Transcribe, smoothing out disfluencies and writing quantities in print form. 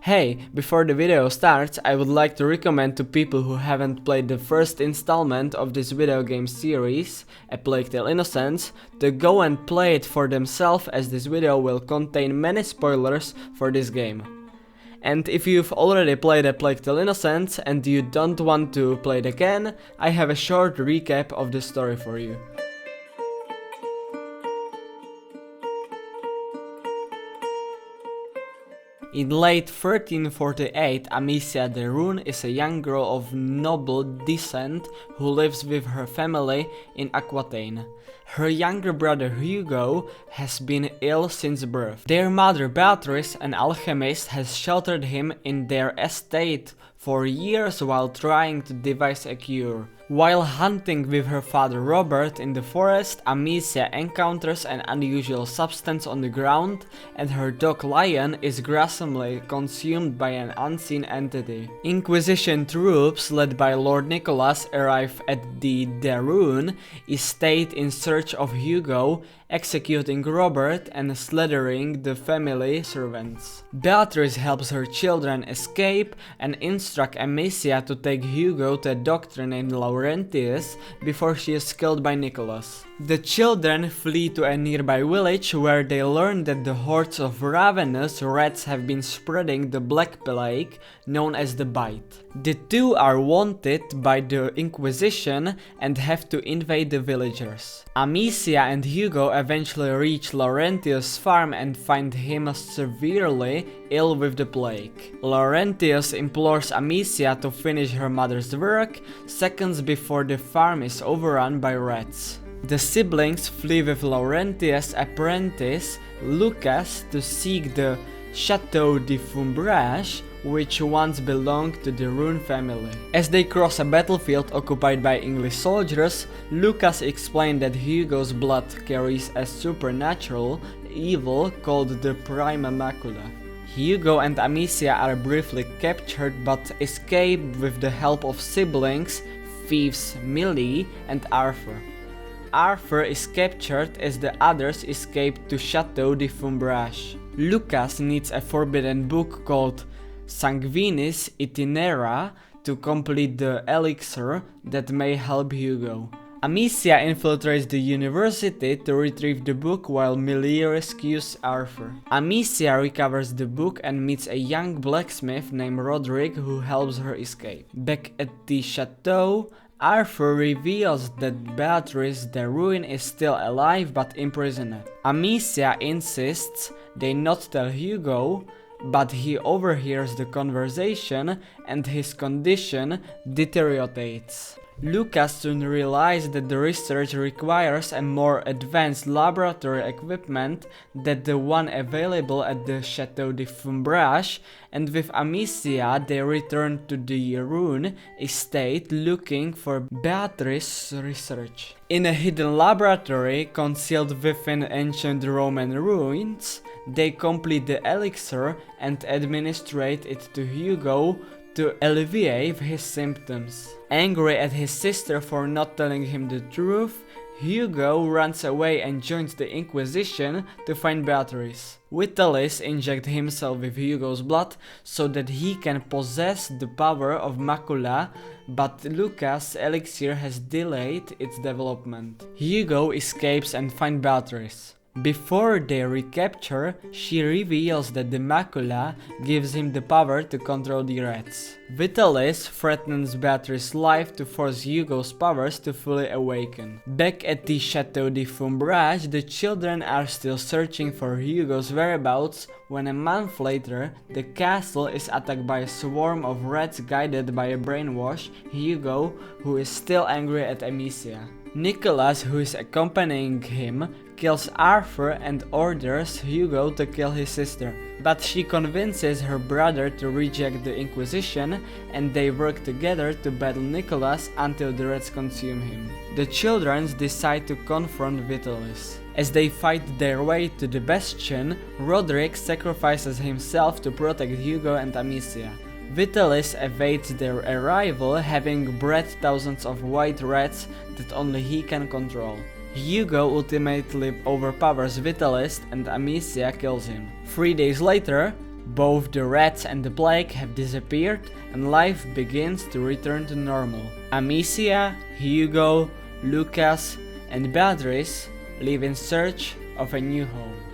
Hey, before the video starts, I would like to recommend to people who haven't played the first installment of this video game series, A Plague Tale Innocence, to go and play it for themselves, as this video will contain many spoilers for this game. And if you've already played A Plague Tale Innocence and you don't want to play it again, I have a short recap of the story for you. In late 1348, Amicia de Rune is a young girl of noble descent who lives with her family in Aquitaine. Her younger brother Hugo has been ill since birth. Their mother Beatrice, an alchemist, has sheltered him in their estate for years while trying to devise a cure. While hunting with her father Robert in the forest, Amicia encounters an unusual substance on the ground, and her dog Lion is gruesomely consumed by an unseen entity. Inquisition troops led by Lord Nicholas arrive at the de Rune estate in search of Hugo, executing Robert and slaughtering the family servants. Beatrice helps her children escape and instructs Amicia to take Hugo to a doctor named Laurentius before she is killed by Nicholas. The children flee to a nearby village where they learn that the hordes of ravenous rats have been spreading the Black Plague, known as the Bite. The two are wanted by the Inquisition and have to invade the villagers. Amicia and Hugo eventually reach Laurentius' farm and find him severely ill with the plague. Laurentius implores Amicia to finish her mother's work seconds before the farm is overrun by rats. The siblings flee with Laurentius' apprentice Lucas to seek the Chateau de Fumbrage, which once belonged to the Rune family. As they cross a battlefield occupied by English soldiers, Lucas explained that Hugo's blood carries a supernatural evil called the Prima Macula. Hugo and Amicia are briefly captured but escape with the help of siblings, thieves Millie and Arthur. Arthur is captured as the others escape to Chateau de Fumbrage. Lucas needs a forbidden book called Sanguinis Itinera to complete the elixir that may help Hugo. Amicia infiltrates the university to retrieve the book while Millie rescues Arthur. Amicia recovers the book and meets a young blacksmith named Roderick who helps her escape. Back at the chateau, Arthur reveals that Beatrice de Rune is still alive but imprisoned. Amicia insists they not tell Hugo, but he overhears the conversation and his condition deteriorates. Lucas soon realizes that the research requires a more advanced laboratory equipment than the one available at the Chateau de Fumbrage, and with Amicia they return to the Rune estate looking for Beatrice's research. In a hidden laboratory concealed within ancient Roman ruins, they complete the elixir and administrate it to Hugo to alleviate his symptoms. Angry at his sister for not telling him the truth, Hugo runs away and joins the Inquisition to find Beatrice. Vitalis injects himself with Hugo's blood so that he can possess the power of Macula, but Lucas' elixir has delayed its development. Hugo escapes and finds Beatrice. Before they recapture, she reveals that the Macula gives him the power to control the rats. Vitalis threatens Beatrice's life to force Hugo's powers to fully awaken. Back at the Chateau de Fumbrage, the children are still searching for Hugo's whereabouts when a month later, the castle is attacked by a swarm of rats guided by a brainwash Hugo, who is still angry at Amicia. Nicholas, who is accompanying him, kills Arthur and orders Hugo to kill his sister, but she convinces her brother to reject the Inquisition, and they work together to battle Nicholas until the rats consume him. The children decide to confront Vitalis. As they fight their way to the bastion, Roderick sacrifices himself to protect Hugo and Amicia. Vitalis evades their arrival, having bred thousands of white rats that only he can control. Hugo ultimately overpowers Vitalis and Amicia kills him. 3 days later, Both the rats and the plague have disappeared and life begins to return to normal. Amicia, Hugo, Lucas, and Beatrice live in search of a new home.